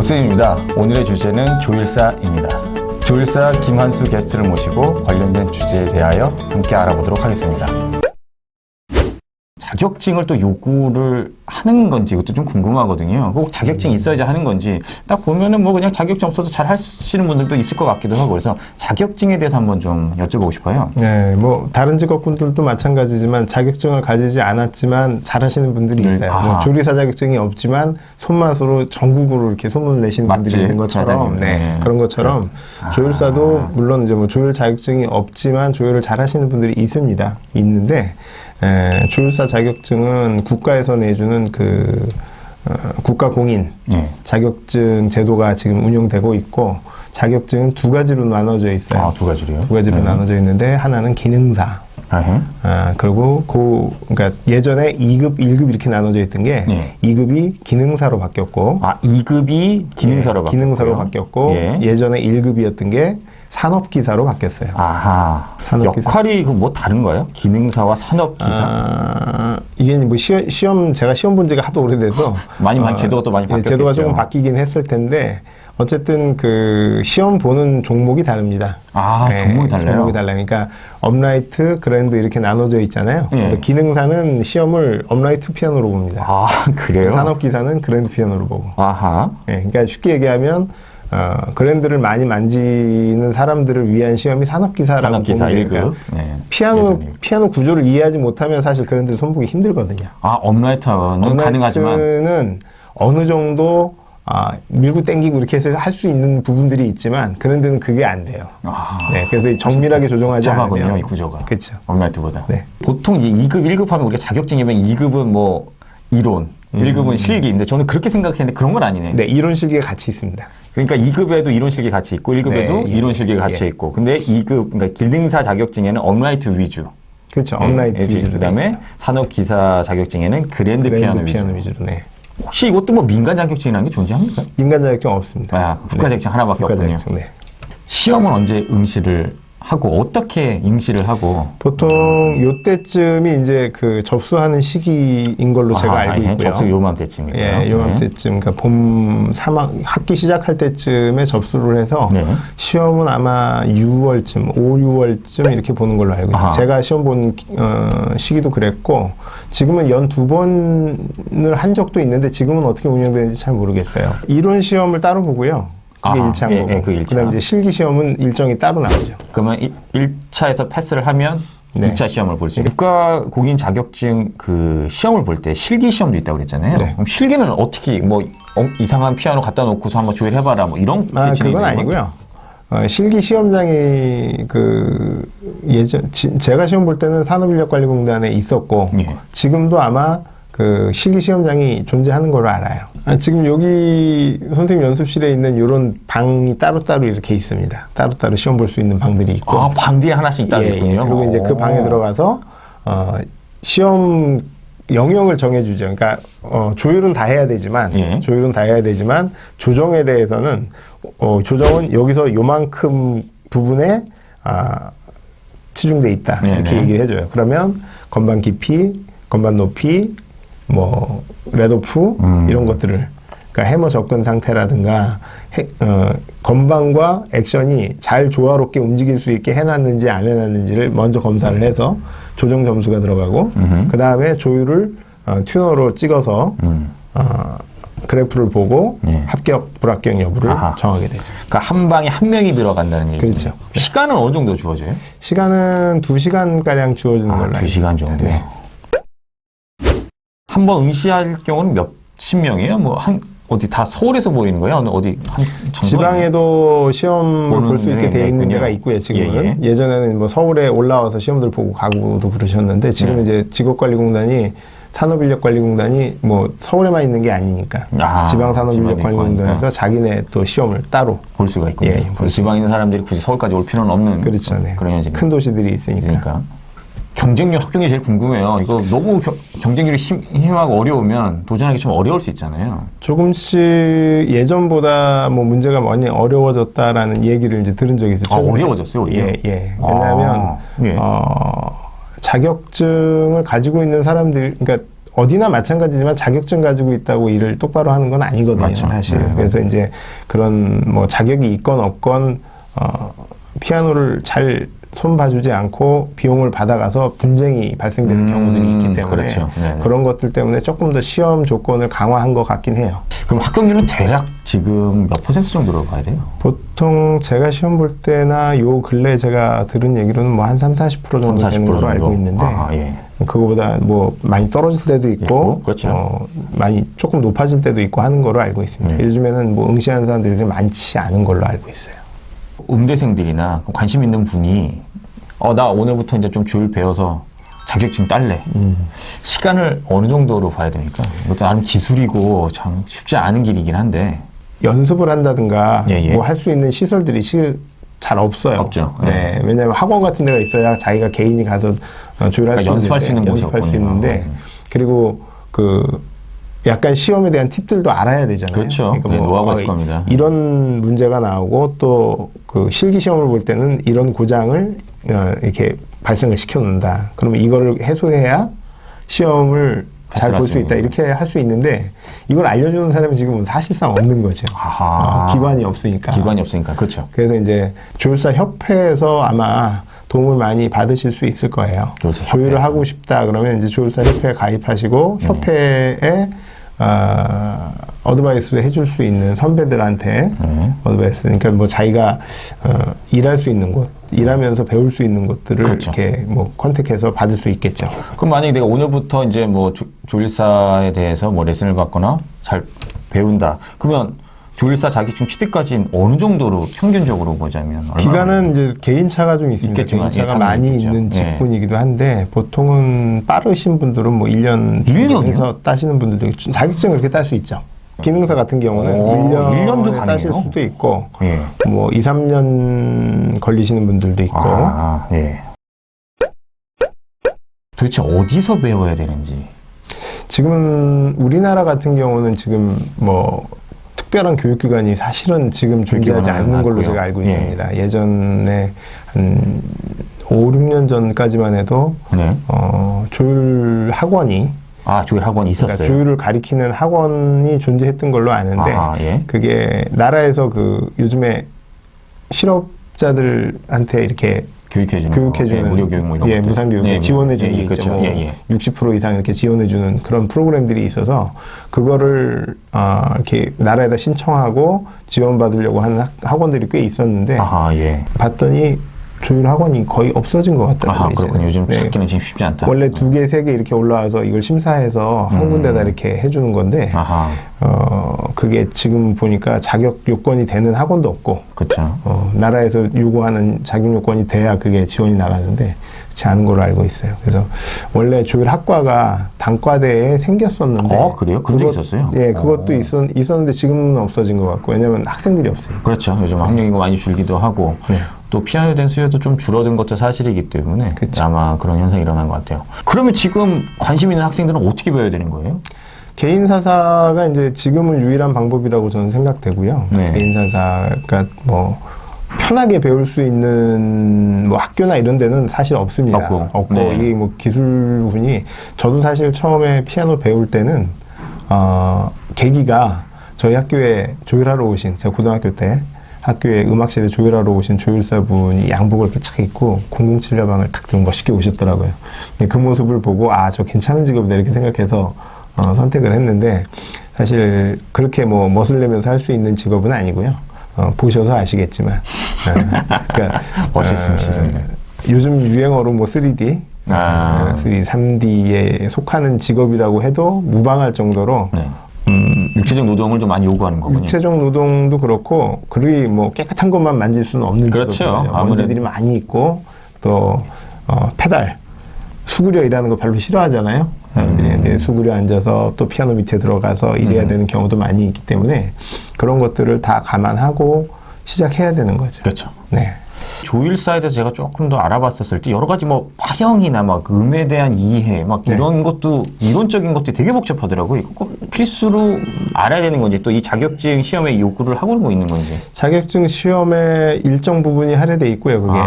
덕쌤입니다. 오늘의 주제는 조일사입니다. 조일사 김한수 게스트를 모시고 관련된 주제에 대하여 함께 알아보도록 하겠습니다. 자격증을 또 요구를 하는 건지 이것도 좀 궁금하거든요. 꼭 자격증이 있어야지 하는 건지 딱 보면은 뭐 그냥 자격증 없어도 잘 하시는 분들도 있을 것 같기도 하고 그래서 자격증에 대해서 한번 좀 여쭤보고 싶어요. 네, 뭐 다른 직업군들도 마찬가지지만 자격증을 가지지 않았지만 잘하시는 분들이 있어요. 뭐 조리사 자격증이 없지만 손맛으로 전국으로 이렇게 소문을 내시는 분들이 있는 것처럼, 그런 것처럼 조율사도 물론 이제 뭐 조율 자격증이 없지만 조율을 잘하시는 분들이 있습니다. 있는데. 조율사 자격증은 국가에서 내주는 국가공인 자격증 제도가 지금 운영되고 있고 자격증은 두 가지로 나눠져 있어요. 아, 두 가지로요? 두 가지로 나눠져 있는데 하나는 기능사. 그리고 그러니까 예전에 2급, 1급 이렇게 나눠져 있던 게 2급이 기능사로 바뀌었고 2급이 기능사로 바뀌었고요. 기능사로 바뀌었고 예전에 1급이었던 게 산업기사로 바뀌었어요. 아하. 산업기사. 역할이 뭐 다른가요? 기능사와 산업기사? 이게 뭐 제가 시험 본 지가 하도 오래돼서 제도가 또 많이 바뀌었겠죠. 제도가 조금 바뀌긴 했을 텐데 어쨌든 그 시험 보는 종목이 다릅니다. 종목이 달라요? 종목이 달라요. 그러니까 업라이트, 그랜드 이렇게 나눠져 있잖아요. 그래서 기능사는 시험을 업라이트 피아노로 봅니다. 그래요? 산업기사는 그랜드 피아노로 보고. 아하. 그러니까 쉽게 얘기하면 그랜드를 많이 만지는 사람들을 위한 시험이 산업기사라고 보면 되니까 피아노 구조를 이해하지 못하면 사실 그랜드를 손보기 힘들거든요. 업라이트는 가능하지만 업라이트는 어느 정도 밀고 땡기고 이렇게 해서 할 수 있는 부분들이 있지만 그랜드는 그게 안 돼요. 그래서 정밀하게 조정하지 않으면 이 구조가. 그렇죠. 업라이트보다. 보통 이제 2급, 1급 하면 우리가 자격증이면 2급은 뭐 이론, 1급은 실기인데 저는 그렇게 생각했는데 그런 건 아니네요. 네, 이론 실기가 같이 있습니다. 그러니까 2급에도 이론 실기 같이 있고 1급에도 이론 실기가 같이 있고 근데 2급 그러니까 기능사 자격증에는 업라이트 위주. 그렇죠. 업라이트 위주로. 그다음에 산업기사 자격증에는 그랜드 피아노 위주로. 혹시 이것도 뭐 민간 자격증이라는 게 존재합니까? 민간 자격증 없습니다. 국가 자격증 하나밖에 없군요. 시험은 언제 응시를 하고 어떻게 응시를 하고 보통 요때쯤이 이제 그 접수하는 시기인 걸로 제가 알고 있고요. 접수 요맘때쯤이고요. 요맘때쯤 그러니까 봄 3학 학기 시작할 때쯤에 접수를 해서 시험은 아마 6월쯤, 5, 6월쯤 이렇게 보는 걸로 알고 있어요. 제가 시험 본 시기도 그랬고 지금은 연 2번을 한 적도 있는데 지금은 어떻게 운영되는지 잘 모르겠어요. 이론 시험을 따로 보고요. 그게 1차인 거고. 그다음에 이제 실기 시험은 일정이 따로 나오죠. 그러면 1차에서 패스를 하면 2차 시험을 볼 수 있어요. 국가공인 자격증 그 시험을 볼 때 실기 시험도 있다고 그랬잖아요. 그럼 실기는 어떻게 뭐 이상한 피아노 갖다 놓고서 한번 조율해봐라 뭐 이런 그건 아니고요. 실기 시험장이 제가 시험 볼 때는 산업인력관리공단에 있었고 지금도 아마 그 실기 시험장이 존재하는 걸로 알아요. 지금 여기 선생님 연습실에 있는 이런 방이 따로따로 이렇게 있습니다. 따로따로 시험 볼 수 있는 방들이 있고. 방들이 하나씩 따로 있군요. 그리고 이제 그 방에 들어가서 시험 영역을 정해주죠. 그러니까 조율은 다 해야 되지만 조정에 대해서는 조정은 여기서 요만큼 부분에 치중돼 있다 이렇게 얘기를 해줘요. 그러면 건반 깊이, 건반 높이 뭐 렛오프 이런 것들을 그러니까 해머 접근 상태라든가 건반과 액션이 잘 조화롭게 움직일 수 있게 해놨는지 안 해놨는지를 먼저 검사를 해서 조정 점수가 들어가고 그 다음에 조율을 튜너로 찍어서 그래프를 보고 합격 불합격 여부를 정하게 되죠. 그러니까 한 방에 한 명이 들어간다는 얘기죠. 그렇죠. 시간은 어느 정도 주어져요? 시간은 2시간 가량 주어지는 걸로 알고 2시간 정도. 한 번 응시할 경우는 몇십 명이에요? 어디 다 서울에서 모이는 거예요? 어디 지방에도 시험을 볼 수 있게 돼 있는 데가 있고요. 지금은 예전에는 뭐 서울에 올라와서 시험들 보고 가고도 그러셨는데 지금 이제 직업관리공단이 산업인력관리공단이 뭐 서울에만 있는 게 아니니까 지방산업인력관리공단에서 자기네 또 시험을 따로 볼 수가 있군요. 지방에 있는 사람들이 굳이 서울까지 올 필요는 없는 그런 현실. 큰 도시들이 있으니까. 경쟁률 합격이 제일 궁금해요. 이거 너무 경쟁률이 심하고 어려우면 도전하기 좀 어려울 수 있잖아요. 조금씩 예전보다 뭐 문제가 많이 어려워졌다라는 얘기를 이제 들은 적이 있어요. 어려워졌어요, 오히려? 왜냐하면 자격증을 가지고 있는 사람들, 그러니까 어디나 마찬가지지만 자격증 가지고 있다고 일을 똑바로 하는 건 아니거든요, 맞죠. 사실. 네. 그래서 이제 그런 뭐 자격이 있건 없건 피아노를 잘 손봐주지 않고 비용을 받아가서 분쟁이 발생되는 경우들이 있기 때문에 그렇죠. 그런 것들 때문에 조금 더 시험 조건을 강화한 것 같긴 해요. 그럼 합격률은 대략 지금 몇 퍼센트 정도로 봐야 돼요? 보통 제가 시험 볼 때나 요 근래 제가 들은 얘기로는 뭐 한 30-40% 정도 30, 되는 걸로 알고 있는데 예. 그거보다 뭐 많이 떨어질 때도 있고 그렇죠. 많이 조금 높아질 때도 있고 하는 걸로 알고 있습니다. 요즘에는 뭐 응시하는 사람들이 많지 않은 걸로 알고 있어요. 음대생들이나 관심 있는 분이 나 오늘부터 이제 좀 조율 배워서 자격증 딸래. 시간을 어느 정도로 봐야 됩니까? 이것도 나름 기술이고 참 쉽지 않은 길이긴 한데. 연습을 한다든가 예. 뭐 할 수 있는 시설들이 잘 없어요. 없죠. 네. 왜냐하면 학원 같은 데가 있어야 자기가 개인이 가서 조율할 수 연습할 수 있는 곳이 연습할 수 없군요. 있는데 그리고 약간 시험에 대한 팁들도 알아야 되잖아요. 그렇죠. 그러니까 네, 노하우가 있을 겁니다. 이런 문제가 나오고 또 그 실기 시험을 볼 때는 이런 고장을 이렇게 발생을 시켜놓는다. 그러면 이거를 해소해야 시험을 잘 볼 수 있다. 이렇게 할 수 있는데 이걸 알려주는 사람이 지금 사실상 없는 거죠. 기관이 없으니까. 기관이 없으니까. 그렇죠. 그래서 이제 조율사 협회에서 아마 도움을 많이 받으실 수 있을 거예요. 조율을 하고 싶다 그러면 이제 조율사 협회에 가입하시고 협회에 어드바이스 해줄 수 있는 선배들한테 어드바이스, 그러니까 뭐 자기가 일할 수 있는 곳, 일하면서 배울 수 있는 곳들을 그렇죠. 이렇게 뭐 컨택해서 받을 수 있겠죠. 그럼 만약에 내가 오늘부터 이제 뭐 조율사에 대해서 뭐 레슨을 받거나 잘 배운다. 그러면 조율사 자격증 취득까지는 어느 정도로 평균적으로 보자면 기간은 이제 개인차가 좀 있습니다. 있겠지만, 개인차가 많이 있겠죠. 있는 직군이기도 한데 보통은 빠르신 분들은 뭐 1년 해서 따시는 분들도 있고 자격증을 그렇게 딸 수 있죠. 기능사 같은 경우는 1년도 따실 수도 있고 뭐 2, 3년 걸리시는 분들도 있고 도대체 어디서 배워야 되는지 지금은 우리나라 같은 경우는 지금 뭐 특별한 교육기관이 사실은 지금 존재하지 않는 걸로 제가 알고 있습니다. 예전에 한 5, 6년 전까지만 해도 조율 학원이 조율 학원이 있었어요. 그러니까 조율을 가리키는 학원이 존재했던 걸로 아는데 그게 나라에서 요즘에 실업자들한테 이렇게 교육해주는 무료 교육 뭐 이런 무상 교육 지원해주는 게 있죠. 뭐 60% 이상 이렇게 지원해주는 그런 프로그램들이 있어서 그거를 이렇게 나라에다 신청하고 지원받으려고 하는 학원들이 꽤 있었는데 봤더니 조율 학원이 거의 없어진 것 같더라고요. 그렇군요. 요즘 찾기는 지금 쉽지 않다. 원래 2개, 3개 이렇게 올라와서 이걸 심사해서 한 군데다 이렇게 해주는 건데 그게 지금 보니까 자격 요건이 되는 학원도 없고 그렇죠. 나라에서 요구하는 자격 요건이 돼야 그게 지원이 나가는데 그렇지 않은 걸로 알고 있어요. 그래서 원래 조율 학과가 단과대에 생겼었는데 그래요? 그런 게 있었어요? 예, 그것도 있었는데 지금은 없어진 것 같고 왜냐하면 학생들이 없어요. 그렇죠. 요즘 학령 인구 많이 줄기도 하고 또 피아노에 대한 수요도 좀 줄어든 것도 사실이기 때문에 아마 그런 현상이 일어난 것 같아요. 그러면 지금 관심 있는 학생들은 어떻게 배워야 되는 거예요? 개인 사사가 이제 지금은 유일한 방법이라고 저는 생각되고요. 개인 사사가 뭐 편하게 배울 수 있는 뭐 학교나 이런 데는 사실 없습니다. 없고 이게 뭐 기술분이 저도 사실 처음에 피아노 배울 때는 계기가 저희 학교에 조율하러 오신 제가 고등학교 때 학교에 음악실에 조율하러 오신 조율사분이 양복을 이렇게 착 입고 007 가방을 탁 들고 멋있게 오셨더라고요. 그 모습을 보고 저 괜찮은 직업이다 이렇게 생각해서 선택을 했는데 사실 그렇게 뭐 멋을 내면서 할 수 있는 직업은 아니고요. 보셔서 아시겠지만 그러니까 멋있으시죠. 요즘 유행어로 뭐 3D 3D에 속하는 직업이라고 해도 무방할 정도로 육체적 노동을 좀 많이 요구하는 거군요. 육체적 노동도 그렇고 그리 뭐 깨끗한 것만 만질 수는 없는 직업이죠. 먼지들이 많이 있고 또 페달 수그려 일하는 거 별로 싫어하잖아요. 사람들이 수그려 앉아서 또 피아노 밑에 들어가서 일해야 되는 경우도 많이 있기 때문에 그런 것들을 다 감안하고 시작해야 되는 거죠. 그렇죠. 네. 조율사에 대해서 제가 조금 더 알아봤었을 때 여러 가지 뭐 화형이나 막 음에 대한 이해 막 이런 것도 이론적인 것들이 되게 복잡하더라고요. 이거 꼭 필수로 알아야 되는 건지 또 이 자격증 시험에 요구를 하고 뭐 있는 건지. 자격증 시험에 일정 부분이 할애돼 있고요. 그게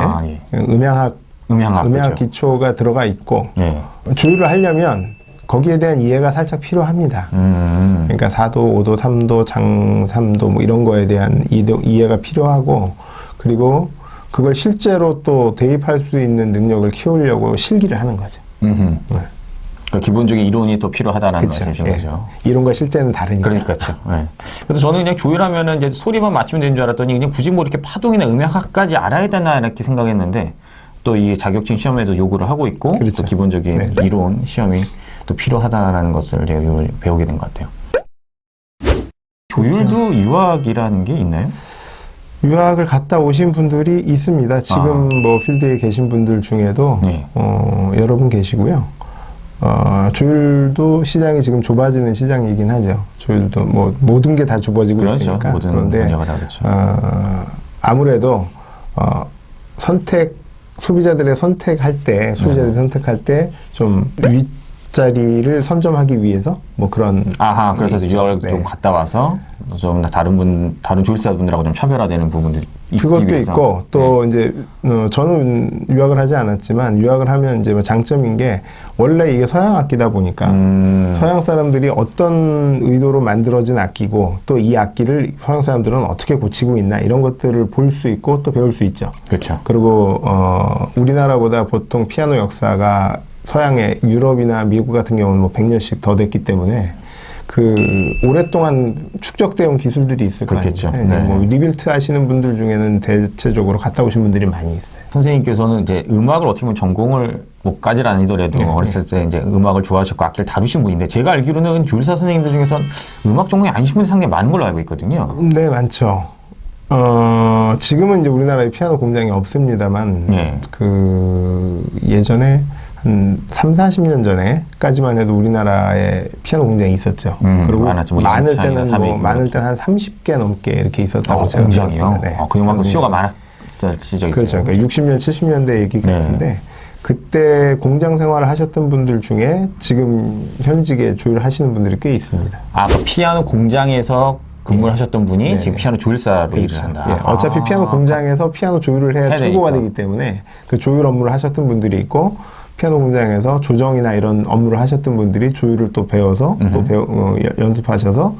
음향학 그렇죠. 기초가 들어가 있고 조율을 하려면 거기에 대한 이해가 살짝 필요합니다. 그러니까 4도, 5도, 3도, 장 3도 뭐 이런 거에 대한 이해가 필요하고, 그리고 그걸 실제로 또 대입할 수 있는 능력을 키우려고 실기를 하는 거죠. 네. 그러니까 기본적인 이론이 또 필요하다는 말씀이신 예. 거죠. 이론과 실제는 다르니까. 그러니까요. 네. 그래서 저는 그냥 조율하면은 이제 소리만 맞추면 되는 줄 알았더니 그냥 굳이 뭐 이렇게 파동이나 음역학까지 알아야 되나 이렇게 생각했는데 또 이 자격증 시험에도 요구를 하고 있고 그렇죠. 또 기본적인 네. 이론 시험이 또 필요하다라는 것을 제가 배우게 된 것 같아요. 조율도 유학이라는 게 있나요? 유학을 갔다 오신 분들이 있습니다. 지금 뭐 필드에 계신 분들 중에도 네. 여러 분 계시고요. 조율도 시장이 지금 좁아지는 시장이긴 하죠. 조율도 뭐 모든 게 다 좁아지고 그렇죠. 있으니까. 모든 그런데 분야가 다 그렇죠. 아무래도 소비자들의 선택할 때, 소비자들이 선택할 때 좀 윗자리를 선점하기 위해서 뭐 그런. 아하, 그래서 유학을 네. 좀 갔다 와서 좀 다른 조율사분들하고 좀 차별화되는 부분들이 있기 그것도 위해서. 있고 또 이제 저는 유학을 하지 않았지만 유학을 하면 이제 뭐 장점인 게 원래 이게 서양 악기다 보니까 서양 사람들이 어떤 의도로 만들어진 악기고 또 이 악기를 서양 사람들은 어떻게 고치고 있나 이런 것들을 볼 수 있고 또 배울 수 있죠. 그렇죠. 그리고 우리나라보다 보통 피아노 역사가 서양의 유럽이나 미국 같은 경우는 뭐 100년씩 더 됐기 때문에 그 오랫동안 축적되어 온 기술들이 있을 그렇겠죠. 거예요. 네. 뭐 리빌트 하시는 분들 중에는 대체적으로 갔다 오신 분들이 많이 있어요. 선생님께서는 이제 음악을 어떻게 보면 전공을 뭐까지는 아니더라도 어렸을 때 이제 음악을 좋아하셨고 악기를 다루신 분인데 제가 알기로는 조율사 선생님들 중에서 음악 전공이 아니신 분이 상당히 많은 걸로 알고 있거든요. 네, 많죠. 지금은 이제 우리나라에 피아노 공장이 없습니다만 네. 그 예전에 한 40년 전에까지만 해도 우리나라에 피아노 공장이 있었죠. 그리고 많았죠. 뭐 많을 영창이나 때는 삼익 많을 때는 한 30개 넘게 이렇게 있었다고 제가 공장이요? 들었습니다. 네. 그만큼 수요가 많았을 시절이죠. 그렇죠. 그러니까 60년, 70년대 얘기 네. 같은데 그때 공장 생활을 하셨던 분들 중에 지금 현직에 조율을 하시는 분들이 꽤 있습니다. 그 피아노 공장에서 근무를 하셨던 분이 네네. 지금 피아노 조율사로 일을 그렇죠. 한다. 예, 어차피 피아노 공장에서 피아노 조율을 해야 출고가 되기 때문에 그 조율 업무를 하셨던 분들이 있고 피아노 공장에서 조정이나 이런 업무를 하셨던 분들이 조율을 또 배워서 또 연습하셔서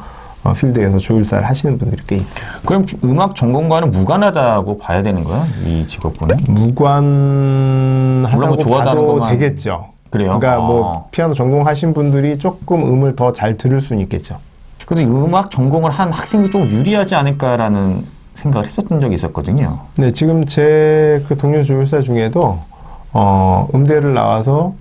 필드에서 조율사를 하시는 분들이 꽤 있어요. 그럼 음악 전공과는 무관하다고 봐야 되는 거야? 이 직업군은? 무관하다고 물론 뭐 좋아하다는 봐도 것만- 되겠죠. 그래요? 그러니까 뭐 피아노 전공하신 분들이 조금 음을 더 잘 들을 수는 있겠죠. 그래도 음악 전공을 한 학생이 좀 유리하지 않을까라는 생각을 했었던 적이 있었거든요. 네, 지금 제 그 동료 조율사 중에도 음대를 나와서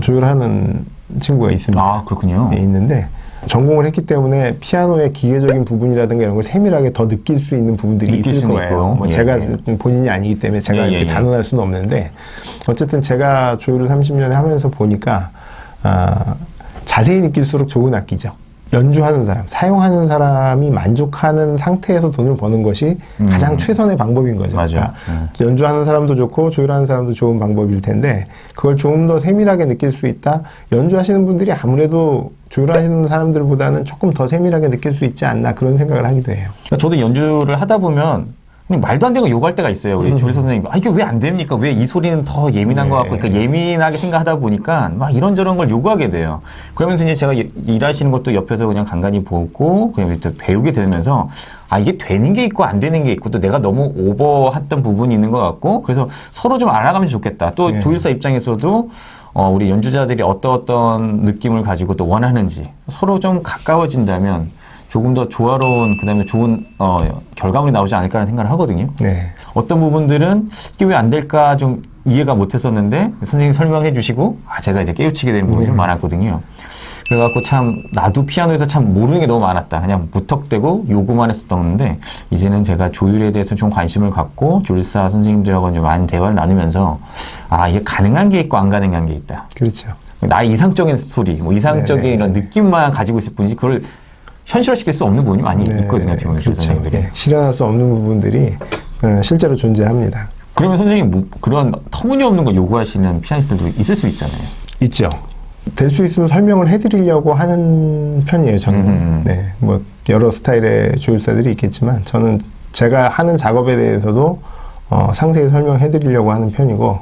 조율하는 친구가 있습니다. 아, 그렇군요. 네, 있는데 전공을 했기 때문에 피아노의 기계적인 부분이라든가 이런 걸 세밀하게 더 느낄 수 있는 부분들이 느낄 있을 수는 거예요. 있고요. 뭐 예, 제가 예. 본인이 아니기 때문에 제가 예, 이렇게 예, 예. 단언할 수는 없는데 어쨌든 제가 조율을 30년에 하면서 보니까 자세히 느낄수록 좋은 악기죠. 연주하는 사람, 사용하는 사람이 만족하는 상태에서 돈을 버는 것이 가장 최선의 방법인 거죠. 맞아요. 그러니까 연주하는 사람도 좋고 조율하는 사람도 좋은 방법일 텐데 그걸 조금 더 세밀하게 느낄 수 있다. 연주하시는 분들이 아무래도 조율하시는 사람들보다는 조금 더 세밀하게 느낄 수 있지 않나 그런 생각을 하기도 해요. 그러니까 저도 연주를 하다 보면 그냥 말도 안 되는 거 요구할 때가 있어요. 우리 조율사 선생님. 이게 왜 안 됩니까? 왜 이 소리는 더 예민한 것 같고, 그러니까 예민하게 생각하다 보니까 막 이런저런 걸 요구하게 돼요. 그러면서 이제 제가 일하시는 것도 옆에서 그냥 간간히 보고, 그냥 또 배우게 되면서, 이게 되는 게 있고 안 되는 게 있고, 또 내가 너무 오버했던 부분이 있는 것 같고, 그래서 서로 좀 알아가면 좋겠다. 또 조율사 입장에서도 우리 연주자들이 어떤 느낌을 가지고 또 원하는지 서로 좀 가까워진다면 조금 더 조화로운 그다음에 좋은 결과물이 나오지 않을까라는 생각을 하거든요. 네. 어떤 부분들은 이게 왜 안 될까 좀 이해가 못했었는데 선생님 설명해 주시고 제가 이제 깨우치게 되는 부분이 좀 많았거든요. 그래갖고 참 나도 피아노에서 참 모르는 게 너무 많았다. 그냥 무턱대고 요구만 했었는데 이제는 제가 조율에 대해서 좀 관심을 갖고 조율사 선생님들하고 이제 많은 대화를 나누면서 이게 가능한 게 있고 안 가능한 게 있다. 그렇죠. 나의 이상적인 소리, 뭐 이상적인 네네. 이런 느낌만 가지고 있을 뿐이지 그걸 현실화시킬 수 없는 부분이 많이 있거든요. 어떻게 보면 그렇죠. 선생님들이. 예, 실현할 수 없는 부분들이 실제로 존재합니다. 그러면 선생님 뭐 그런 터무니없는 걸 요구하시는 피아니스트들도 있을 수 있잖아요. 있죠. 될 수 있으면 설명을 해드리려고 하는 편이에요, 저는. 네, 뭐 여러 스타일의 조율사들이 있겠지만 저는 제가 하는 작업에 대해서도 상세히 설명해드리려고 하는 편이고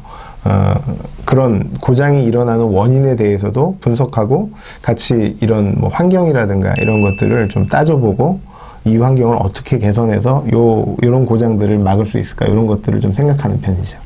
그런 고장이 일어나는 원인에 대해서도 분석하고 같이 이런 뭐 환경이라든가 이런 것들을 좀 따져보고 이 환경을 어떻게 개선해서 이런 고장들을 막을 수 있을까 이런 것들을 좀 생각하는 편이죠.